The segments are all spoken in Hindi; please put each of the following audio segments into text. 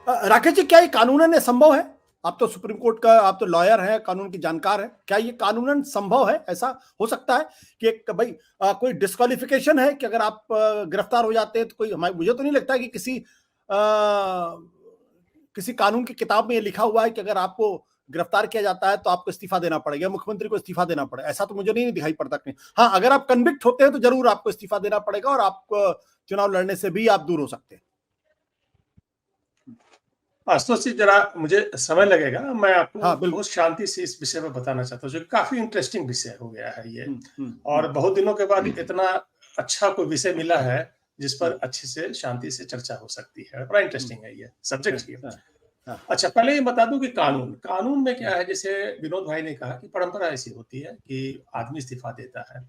राकेश जी, क्या ये कानूनन ये संभव है? आप तो सुप्रीम कोर्ट का, आप तो लॉयर हैं, कानून की जानकार हैं। क्या ये कानूनन संभव है? ऐसा हो सकता है कि एक भाई कोई डिस्क्वालिफिकेशन है कि अगर आप गिरफ्तार हो जाते हैं तो कोई, मुझे तो नहीं लगता कि किसी कानून की किताब में ये लिखा हुआ है कि अगर आपको गिरफ्तार किया जाता है तो आपको इस्तीफा देना पड़ेगा, मुख्यमंत्री को इस्तीफा देना पड़ेगा। ऐसा तो मुझे नहीं दिखाई पड़ता कहीं। हाँ, अगर आप कन्विक्ट होते हैं तो जरूर आपको इस्तीफा देना पड़ेगा और आप चुनाव लड़ने से भी आप दूर हो सकते हैं। आशुतोष जी, जरा मुझे समय लगेगा। मैं आपको हाँ, बिल्कुल। बहुत शांति से इस विषय में बताना चाहता हूँ, जो काफी इंटरेस्टिंग विषय हो गया है ये। और हम्म। बहुत दिनों के बाद इतना अच्छा कोई विषय मिला है जिस पर अच्छे से शांति से चर्चा हो सकती है। बड़ा इंटरेस्टिंग है ये सब्जेक्ट ये। हाँ। अच्छा, पहले ये बता दूं कि कानून में क्या है। जैसे विनोद भाई ने कहा कि परंपरा ऐसी होती है कि आदमी इस्तीफा देता है।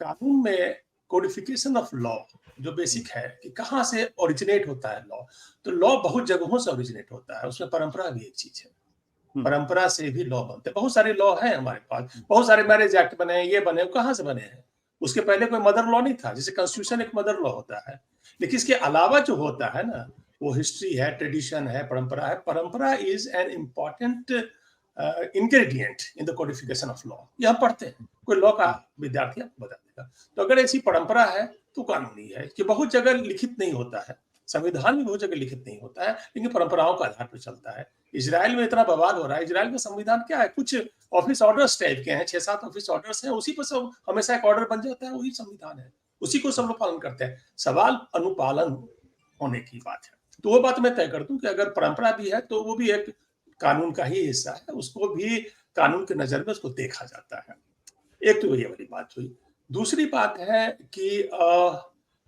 कानून में कोडिफिकेशन ऑफ लॉ जो बेसिक है कि कहाँ से ओरिजिनेट होता है लॉ। तो लॉ बहुत जगहों से ओरिजिनेट होता है, उसमें परंपरा भी एक चीज है। परंपरा से भी लॉ बनते हैं। बहुत सारे लॉ हैं हमारे पास, बहुत सारे मैरिज एक्ट बने, ये बने, कहाँ से बने हैं? उसके पहले कोई मदर लॉ नहीं था। जैसे कॉन्स्टिट्यूशन एक मदर लॉ होता है, लेकिन इसके अलावा जो होता है ना, वो हिस्ट्री है, ट्रेडिशन है, परंपरा है। परंपरा is an important ingredient in the codification of law. ये हम पढ़ते हैं, कोई लॉ का विद्यार्थी आपको बता देगा। तो अगर ऐसी परंपरा है तो कानूनी है कि बहुत जगह लिखित नहीं होता है, संविधान में बहुत जगह लिखित नहीं होता है, लेकिन परंपराओं का आधार पर चलता है। इजराइल में इतना बवाल हो रहा है। इजराइल का संविधान क्या है? कुछ ऑफिस ऑर्डर्स टाइप के हैं, 6-7 ऑफिस ऑर्डर्स हैं, उसी पर सब हमेशा एक ऑर्डर बन जाता है, वही संविधान है, उसी को सब लोग पालन करते हैं। सवाल अनुपालन होने की बात है। तो वो बात मैं तय कर दूं कि अगर परंपरा भी है तो वो भी एक कानून का ही हिस्सा है, उसको भी कानून के नजर में उसको देखा जाता है। एक तो ये वाली बात हुई। दूसरी बात है कि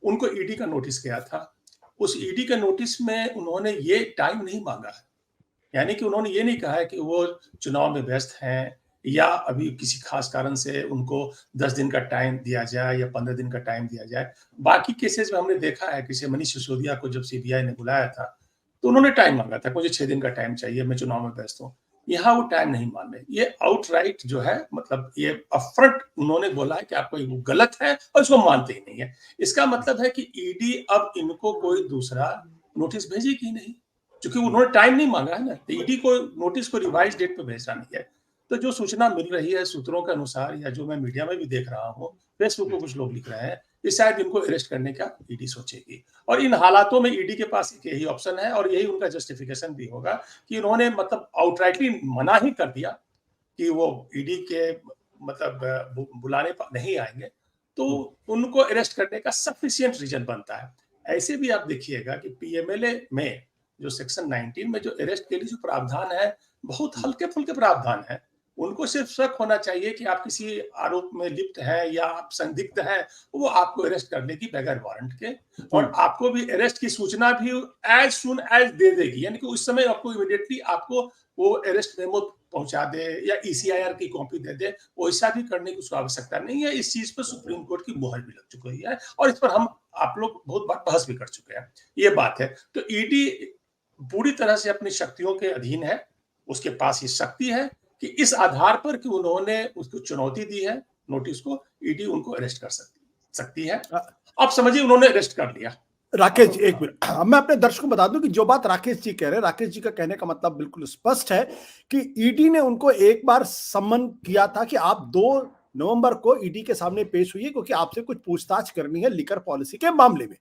उनको ईडी का नोटिस गया था। उस ईडी के नोटिस में उन्होंने ये टाइम नहीं मांगा है, यानी कि उन्होंने ये नहीं कहा है कि वो चुनाव में व्यस्त हैं या अभी किसी खास कारण से उनको 10 दिन का टाइम दिया जाए या 15 दिन का टाइम दिया जाए। बाकी केसेस में हमने देखा है कि मनीष सिसोदिया को जब सीबीआई ने बुलाया था तो उन्होंने टाइम मांगा था, मुझे 6 दिन का टाइम चाहिए, मैं चुनाव में व्यस्त हूँ। यहाँ वो टाइम नहीं मान रहे। ये आउटराइट जो है, मतलब ये अपफ्रंट उन्होंने बोला है कि आपको ये गलत है और इसको मानते ही नहीं है। इसका मतलब है कि ईडी अब इनको कोई दूसरा नोटिस भेजेगी नहीं, क्योंकि उन्होंने टाइम नहीं मांगा है ना। तो ईडी को नोटिस को रिवाइज डेट पे भेजना नहीं है। तो जो सूचना मिल रही है सूत्रों के अनुसार, या जो मैं मीडिया में भी देख रहा हूँ, फेसबुक पे कुछ लोग लिख रहे हैं कि शायद इनको अरेस्ट करने का ईडी सोचेगी। और इन हालातों में ईडी के पास एक यही ऑप्शन है और यही उनका जस्टिफिकेशन भी होगा कि उन्होंने मतलब आउटराइटली मना ही कर दिया कि वो ईडी के मतलब बुलाने पर नहीं आएंगे, तो उनको अरेस्ट करने का सफिशिएंट रीजन बनता है। ऐसे भी आप देखिएगा कि पीएमएलए में जो सेक्शन 19 में जो अरेस्ट के लिए जो प्रावधान है, बहुत हल्के फुल्के प्रावधान है। उनको सिर्फ शक होना चाहिए कि आप किसी आरोप में लिप्त हैं या आप संदिग्ध हैं, वो आपको अरेस्ट कर लेगी बगैर वारंट के। और आपको भी अरेस्ट की सूचना भी एज सुन एज दे देगी, यानी कि उस समय आपको इमीडिएटली आपको वो अरेस्ट मेमो पहुंचा दे या ईसीआईआर की कॉपी दे दे। वैसा भी करने की उसको आवश्यकता नहीं है। इस चीज पर सुप्रीम कोर्ट की मुहर भी लग चुकी है और इस पर हम आप लोग बहुत बार बहस भी कर चुके हैं। ये बात है। तो ईडी पूरी तरह से अपनी शक्तियों के अधीन है। उसके पास ये शक्ति है कि इस आधार पर कि उन्होंने उसको चुनौती दी है नोटिस को, ईडी उनको अरेस्ट कर सकती है। अब समझिए उन्होंने अरेस्ट कर लिया। राकेश जी, एक मिनट। अब मैं अपने दर्शकों को बता दूं कि जो बात राकेश जी कह रहे हैं, राकेश जी का कहने का मतलब बिल्कुल स्पष्ट है कि ईडी ने उनको एक बार सम्मन किया था कि आप 2 नवंबर को ईडी के सामने पेश हुई, क्योंकि आपसे कुछ पूछताछ करनी है लिकर पॉलिसी के मामले में।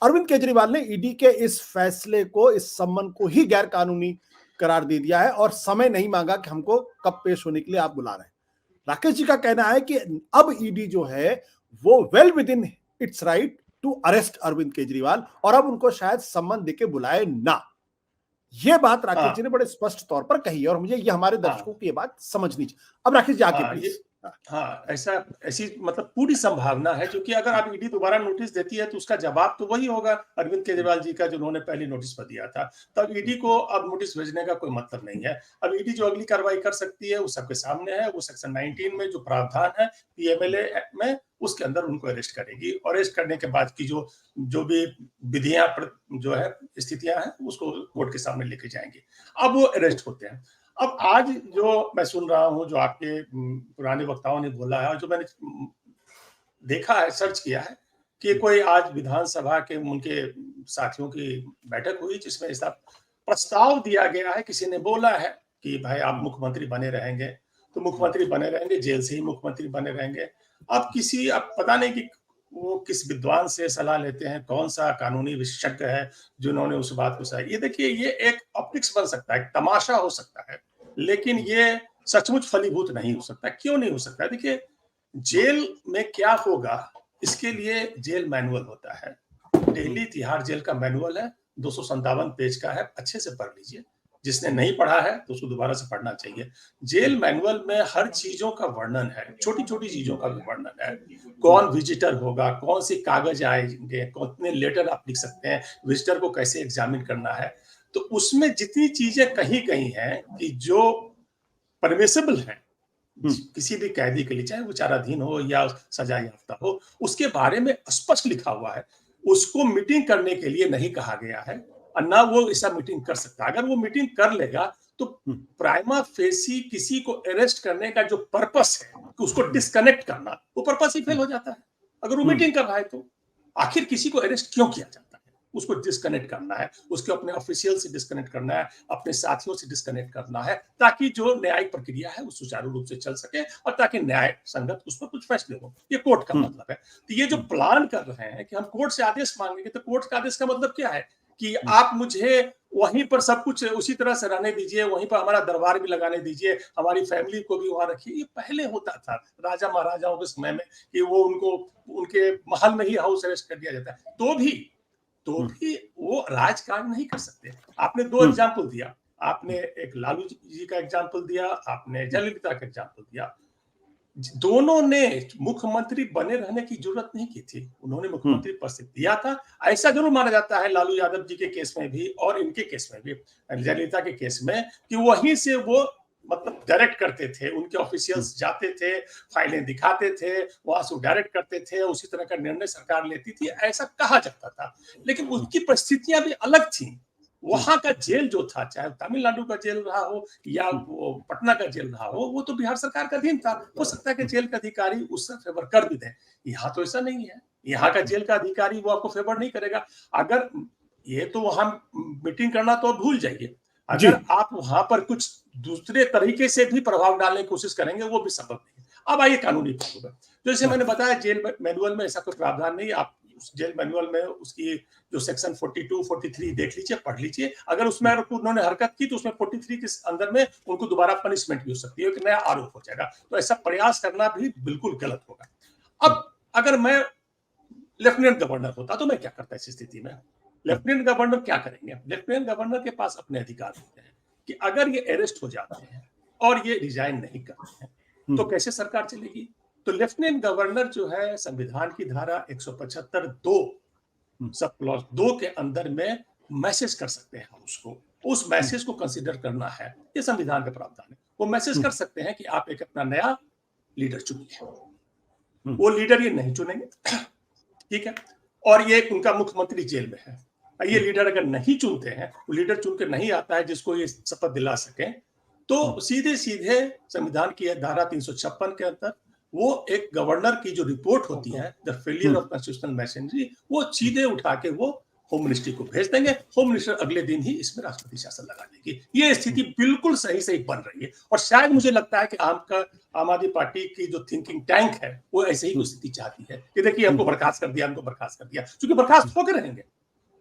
अरविंद केजरीवाल ने ईडी के इस फैसले को, इस सम्मन को ही गैर कानूनी करार दे दिया है और समय नहीं मांगा कि हमको कब पेश होने के लिए आप बुला रहे हैं। राकेश जी का कहना है कि अब ईडी जो है वो well within its right to arrest Arvind Kejriwal और अब उनको शायद सम्मन देके बुलाए ना। ये बात राकेश जी ने बड़े स्पष्ट तौर पर कही है और मुझे ये हमारे दर्शकों की ये बात समझनी चाहिए। अब राकेश जी आगे प्लीज। हाँ, ऐसी मतलब पूरी संभावना है, क्योंकि अगर आप ईडी दोबारा नोटिस देती है तो उसका जवाब तो वही होगा अरविंद केजरीवाल जी का जो उन्होंने पहले नोटिस पर दिया था। तब ईडी को अब नोटिस भेजने का कोई मतलब नहीं है। अब ईडी जो अगली कार्रवाई कर सकती है वो सबके सामने है। वो सेक्शन 19 में जो प्रावधान है पीएमएलए में, उसके अंदर उनको अरेस्ट करेगी और अरेस्ट करने के बाद की जो भी विधियां जो है स्थितियां हैं उसको कोर्ट के सामने लेके जाएंगे। अब वो अरेस्ट होते हैं। अब आज जो मैं सुन रहा हूं, जो आपके पुराने वक्ताओं ने बोला है और जो मैंने देखा है, सर्च किया है कि कोई आज विधानसभा के उनके साथियों की बैठक हुई जिसमें ऐसा प्रस्ताव दिया गया है, किसी ने बोला है कि भाई आप मुख्यमंत्री बने रहेंगे, तो मुख्यमंत्री बने रहेंगे, जेल से ही मुख्यमंत्री बने रहेंगे। अब पता नहीं कि वो किस विद्वान से सलाह लेते हैं, कौन सा कानूनी विशेषज्ञ है जिन्होंने उस बात को सही। ये देखिए, ये एक ऑप्टिक्स बन सकता है, एक तमाशा हो सकता है, लेकिन ये सचमुच फलीभूत नहीं हो सकता। क्यों नहीं हो सकता? देखिए, जेल में क्या होगा, इसके लिए जेल मैनुअल होता है। दिल्ली तिहाड़ जेल का मैनुअल है, 257 पेज का है, अच्छे से पढ़ लीजिए। जिसने नहीं पढ़ा है तो उसको दोबारा से पढ़ना चाहिए। जेल मैनुअल में हर चीजों का वर्णन है, छोटी छोटी चीजों का भी वर्णन है। कौन विजिटर होगा, कौन से कागज आएंगे, कितने लेटर आप लिख सकते हैं, विजिटर को कैसे एग्जामिन करना है। तो उसमें जितनी चीजें कहीं कहीं हैं कि जो परमिसेबल है किसी भी कैदी के लिए, चाहे विचाराधीन हो या सजा याफ्ता हो, उसके बारे में स्पष्ट लिखा हुआ है। उसको मीटिंग करने के लिए नहीं कहा गया है और ना वो ऐसा मीटिंग कर सकता। अगर वो मीटिंग कर लेगा तो प्राइमा फेसी किसी को अरेस्ट करने का जो पर्पस है कि उसको डिस्कनेक्ट करना, वो पर्पस ही फेल हो जाता है। अगर वो मीटिंग कर रहा है तो आखिर किसी को अरेस्ट क्यों किया जाता है? उसको डिस्कनेक्ट करना है, उसके अपने ऑफिशियल से डिस्कनेक्ट करना है, अपने साथियों से डिस्कनेक्ट करना है, ताकि जो न्यायिक प्रक्रिया है वो सुचारू रूप से चल सके और ताकि न्याय संगत उस पर कुछ फैसले हो। ये कोर्ट का मतलब है। तो ये जो प्लान कर रहे हैं कि हम कोर्ट से आदेश मांगेंगे, तो कोर्ट का आदेश का मतलब क्या है कि आप मुझे वहीं पर सब कुछ उसी तरह से रहने दीजिए, वहीं पर हमारा दरबार भी लगाने दीजिए, हमारी फैमिली को भी वहां रखिए। ये पहले होता था राजा महाराजाओं के समय में कि वो उनको उनके महल में ही हाउस अरेस्ट कर दिया जाता है, तो भी वो राजकाज नहीं कर सकते। आपने दो एग्जाम्पल दिया, आपने एक लालू जी का एग्जाम्पल दिया, आपने जयललिता का एग्जाम्पल दिया। दोनों ने मुख्यमंत्री बने रहने की जरूरत नहीं की थी, उन्होंने मुख्यमंत्री पद से दिया था। ऐसा जरूर माना जाता है लालू यादव जी के केस में भी और इनके केस में भी, जयललिता के केस में, कि वहीं से वो मतलब डायरेक्ट करते थे, उनके ऑफिशियल्स जाते थे, फाइलें दिखाते थे, वहां से डायरेक्ट करते थे, उसी तरह का निर्णय सरकार लेती थी, ऐसा कहा जाता था। लेकिन उसकी परिस्थितियां भी अलग थी। वहां का जेल जो था, चाहे तमिलनाडु का जेल रहा हो या वो पटना का जेल रहा हो, वो तो बिहार सरकार का अधीन था। हो सकता है कि जेल का अधिकारी उससे फेवर कर भी दे। यहाँ तो ऐसा नहीं है, यहाँ का जेल का अधिकारी वो आपको फेवर नहीं करेगा। अगर ये तो वहां मीटिंग करना तो भूल जाइए, अगर आप वहां पर कुछ दूसरे तरीके से भी प्रभाव डालने की कोशिश करेंगे, वो भी संभव नहीं है। अब आइए कानूनी पहलू पर। जैसे मैंने बताया, जेल मैनुअल में ऐसा कोई प्रावधान नहीं। आप उस जेल मैनुअल में उसकी जो सेक्शन 42, 43 देख लीजिए, पढ़ लीजिए। अगर उसमें उन्होंने हरकत की तो उसमें 43 के अंदर में उनको दोबारा पनिशमेंट भी हो सकती है, एक नया आरोप हो जाएगा। तो ऐसा प्रयास करना भी बिल्कुल गलत होगा। अब अगर मैं लेफ्टिनेंट गवर्नर होता तो मैं क्या करता इस स्थिति में? लेफ्टिनेंट गवर्नर क्या करेंगे? लेफ्टिनेंट गवर्नर के पास अपने अधिकार होते हैं कि अगर ये अरेस्ट हो जाते हैं और ये रिजाइन नहीं करते हैं तो कैसे सरकार चलेगी? तो लेफ्टिनेंट गवर्नर जो है, संविधान की धारा 175(2) सब क्लॉज 2 के अंदर में मैसेज कर सकते हैं हाउस को। उस मैसेज को कंसीडर करना है, ये संविधान का प्रावधान है। वो मैसेज कर सकते हैं कि आप एक अपना नया लीडर चुनिए। वो लीडर ये नहीं चुनेंगे, ठीक है, और ये उनका मुख्यमंत्री जेल में है। ये लीडर अगर नहीं चुनते हैं, वो लीडर चुन के नहीं आता है जिसको ये शपथ दिला सके, तो सीधे सीधे संविधान की धारा 356 के अंदर वो एक गवर्नर की जो रिपोर्ट होती है, the failure of constitutional machinery, वो सीधे उठा के वो होम मिनिस्ट्री को भेज देंगे। होम मिनिस्टर अगले दिन ही इसमें राष्ट्रपति शासन लगा देगी। ये स्थिति बिल्कुल सही सही बन रही है और शायद मुझे लगता है कि आम आदमी पार्टी की जो थिंकिंग टैंक है वो ऐसे ही स्थिति चाहती है कि देखिए हमको बर्खास्त कर दिया, हमको बर्खास्त कर दिया, क्योंकि बर्खास्त होकर रहेंगे।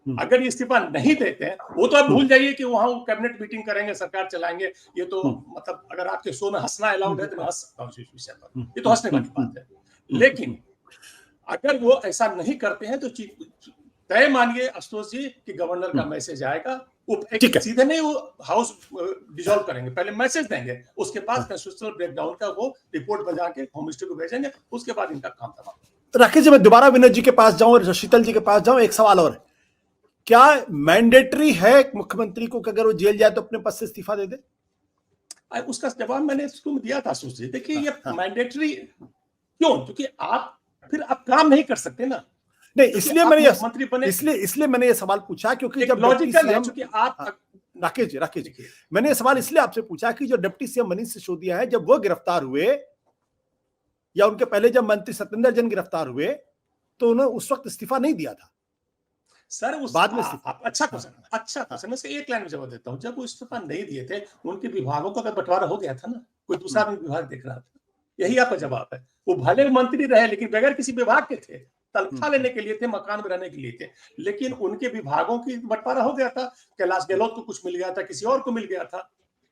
अगर ये इस्तीफा नहीं देते हैं, वो तो आप भूल जाइए कि वहां वो कैबिनेट मीटिंग करेंगे, सरकार चलाएंगे। ये तो मतलब अगर आपके शो में हंसना अलाउड है तो मैं हंस सकता हूँ इस विषय पर, ये तो हंसने वाली बात है। लेकिन अगर वो ऐसा नहीं करते हैं तो तय मानिए आशुतोष जी कि गवर्नर का मैसेज आएगा, वो सीधे नहीं वो हाउस डिसॉल्व करेंगे, पहले मैसेज देंगे, उसके बाद कॉन्स्टिट्यूशनल ब्रेकडाउन का वो रिपोर्ट बजा के होम मिनिस्टर को भेजेंगे, उसके बाद इनका काम तमाम। राकेश जी, मैं दोबारा विनोद जी के पास जाऊं और शीतल जी के पास जाऊं, एक सवाल और है, क्या मैंडेटरी है मुख्यमंत्री को कि अगर वो जेल जाए तो अपने पद से इस्तीफा दे दे? उसका जवाब मैंने इसको दिया था आशुतोष जी। देखिए ये मैंडेटरी क्यों? क्योंकि आप फिर आप काम नहीं कर सकते ना। नहीं, इसलिए मैंने ये सवाल पूछा क्योंकि जब लॉजिकल है, क्योंकि आप राकेश जी मैंने ये सवाल इसलिए आपसे पूछा कि जो डिप्टी सीएम मनीष सिसोदिया है, जब वो गिरफ्तार हुए या उनके पहले जब मंत्री सत्येंद्र जैन गिरफ्तार हुए तो उन्होंने उस वक्त इस्तीफा नहीं दिया था। सर उस बाद में इस्तीफा। आप अच्छा क्वेश्चन मैं इसका एक लाइन में जवाब देता हूँ। जब वो इस्तीफा नहीं दिए थे, उनके विभागों का बंटवारा हो गया था ना, कोई दूसरा विभाग देख रहा था। यही आपका जवाब है। वो भले मंत्री रहे लेकिन बगैर किसी विभाग के थे, तनख्वाह लेने के लिए थे, मकान में रहने के लिए थे, लेकिन उनके विभागों की बंटवारा हो गया था। कैलाश गहलोत को कुछ मिल गया था, किसी और को मिल गया था।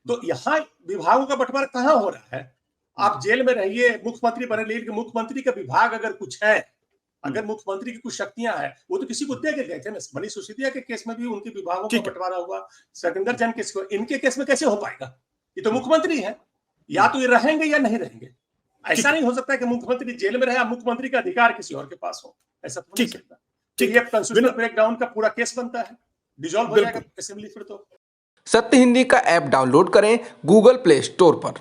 तो यहाँ विभागों का बंटवारा कहाँ हो रहा है? आप जेल में रहिए, मुख्यमंत्री बने, लेकिन मुख्यमंत्री का विभाग अगर कुछ है, अगर मुख्यमंत्री की कुछ शक्तियां हैं, वो तो किसी को दे के गए थे ना। मनीष सिसोदिया के केस में भी उनके विभागों का बंटवारा हुआ, सतेंद्र जैन केस को, इनके केस में कैसे हो पाएगा? ये तो मुख्यमंत्री है, या तो ये रहेंगे या नहीं रहेंगे। ऐसा नहीं हो सकता कि मुख्यमंत्री जेल में रहे, मुख्यमंत्री का अधिकार किसी और के पास हो, ऐसा तो नहीं सकता। ये कॉन्स्टिट्यूशनल ब्रेकडाउन का पूरा केस बनता है, डिसॉल्व हो जाएगा असेंबली फिर तो। सत्य हिंदी का ऐप डाउनलोड करें गूगल प्ले स्टोर पर।